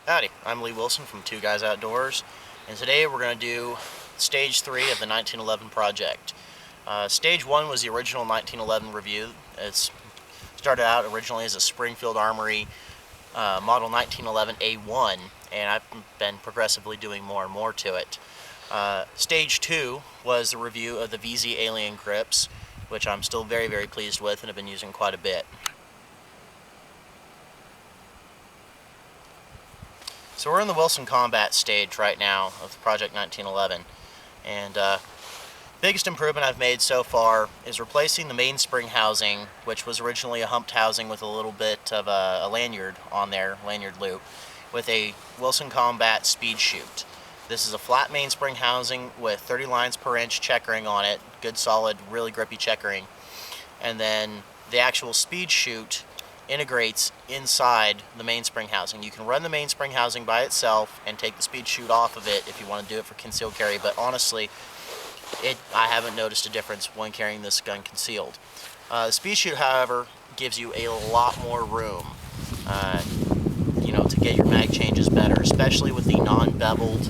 Howdy, I'm Lee Wilson from Two Guys Outdoors, and today we're going to do Stage 3 of the 1911 project. Stage 1 was the original 1911 review. It started out originally as a Springfield Armory model 1911 A1, and I've been progressively doing more and more to it. Stage 2 was the review of the VZ Alien grips, which I'm still very, very pleased with and have been using quite a bit. So we're in the Wilson Combat stage right now of the Project 1911, and biggest improvement I've made so far is replacing the mainspring housing, which was originally a humped housing with a little bit of a lanyard on there, lanyard loop, with a Wilson Combat Speed Chute. This is a flat mainspring housing with 30 lines per inch checkering on it, good solid, really grippy checkering, and then the actual Speed Chute integrates inside the mainspring housing. You can run the mainspring housing by itself and take the Speed Chute off of it if you want to do it for concealed carry, but honestly, I haven't noticed a difference when carrying this gun concealed. The Speed Chute, however, gives you a lot more room, to get your mag changes better, especially with the non-beveled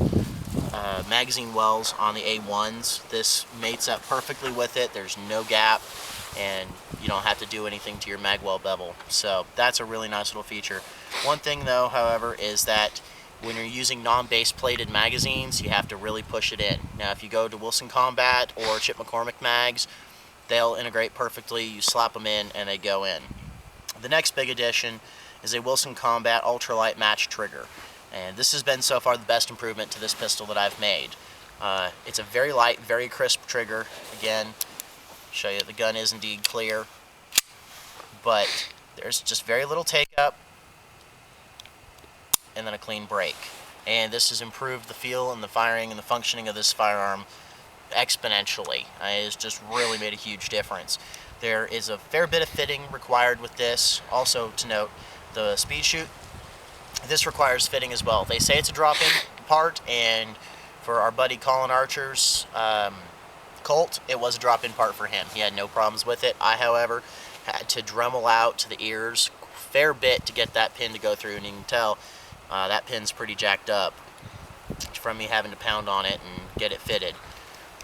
magazine wells on the A1s. This mates up perfectly with it. There's no gap, and you don't have to do anything to your mag well bevel. So that's a really nice little feature. One thing though, however, is that when you're using non-base plated magazines, you have to really push it in. Now if you go to Wilson Combat or Chip McCormick mags, they'll integrate perfectly. You slap them in and they go in. The next big addition is a Wilson Combat Ultralight match trigger. And this has been so far the best improvement to this pistol that I've made. It's a very light, very crisp trigger. Again, show you the gun is indeed clear, but there's just very little take up and then a clean break. And this has improved the feel and the firing and the functioning of this firearm exponentially. It's just really made a huge difference. There is a fair bit of fitting required with this. Also to note, the Speed Chute, this requires fitting as well. They say it's a drop-in part, and for our buddy Colin Archer's Colt, it was a drop-in part for him. He had no problems with it. I, however, had to Dremel out to the ears a fair bit to get that pin to go through, and you can tell that pin's pretty jacked up from me having to pound on it and get it fitted.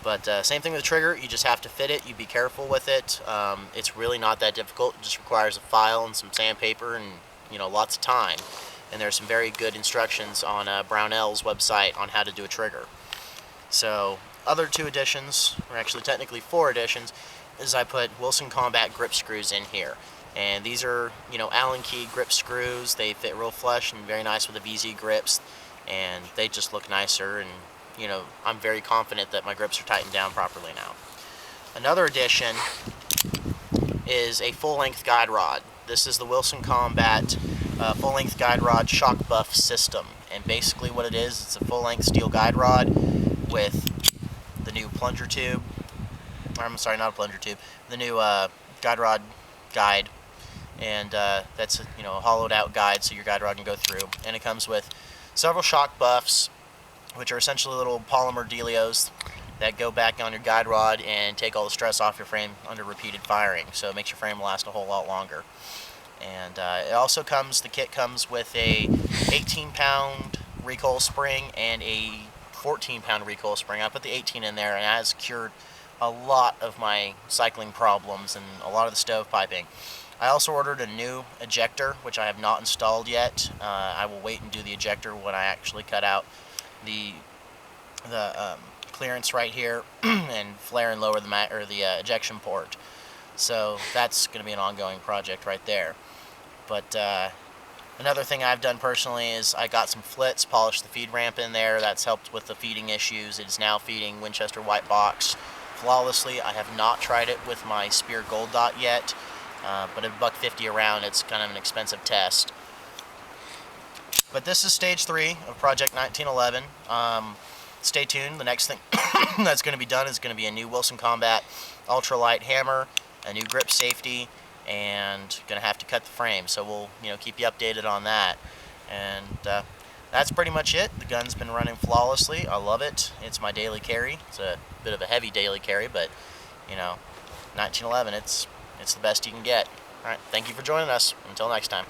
But same thing with the trigger, you just have to fit it, you be careful with it. It's really not that difficult. It just requires a file and some sandpaper and lots of time. And there's some very good instructions on Brownell's website on how to do a trigger. So other two additions, or actually technically 4 additions, is I put Wilson Combat grip screws in here. And these are, Allen key grip screws. They fit real flush and very nice with the VZ grips, and they just look nicer, and I'm very confident that my grips are tightened down properly now. Another addition is a full-length guide rod. This is the Wilson Combat full-length guide rod shock buff system, and basically what it is, it's a full-length steel guide rod with the new plunger tube, I'm sorry, not a plunger tube, the new guide rod guide, and that's a hollowed out guide so your guide rod can go through, and it comes with several shock buffs, which are essentially little polymer dealios that go back on your guide rod and take all the stress off your frame under repeated firing, so it makes your frame last a whole lot longer. And it also comes, the kit comes with a 18-pound recoil spring and a 14-pound recoil spring. I put the 18 in there, and it has cured a lot of my cycling problems and a lot of the stovepiping. I also ordered a new ejector, which I have not installed yet. I will wait and do the ejector when I actually cut out the clearance right here and flare and lower the ejection port. So that's going to be an ongoing project right there. But another thing I've done personally is I got some flits, polished the feed ramp in there. That's helped with the feeding issues. It is now feeding Winchester White Box flawlessly. I have not tried it with my Spear Gold Dot yet, but at $1.50 a round, it's kind of an expensive test. But this is Stage 3 of Project 1911. Stay tuned. The next thing that's going to be done is going to be a new Wilson Combat Ultralight hammer, a new grip safety, and going to have to cut the frame. So we'll keep you updated on that. And that's pretty much it. The gun's been running flawlessly. I love it. It's my daily carry. It's a bit of a heavy daily carry, but 1911, it's the best you can get. All right, thank you for joining us. Until next time.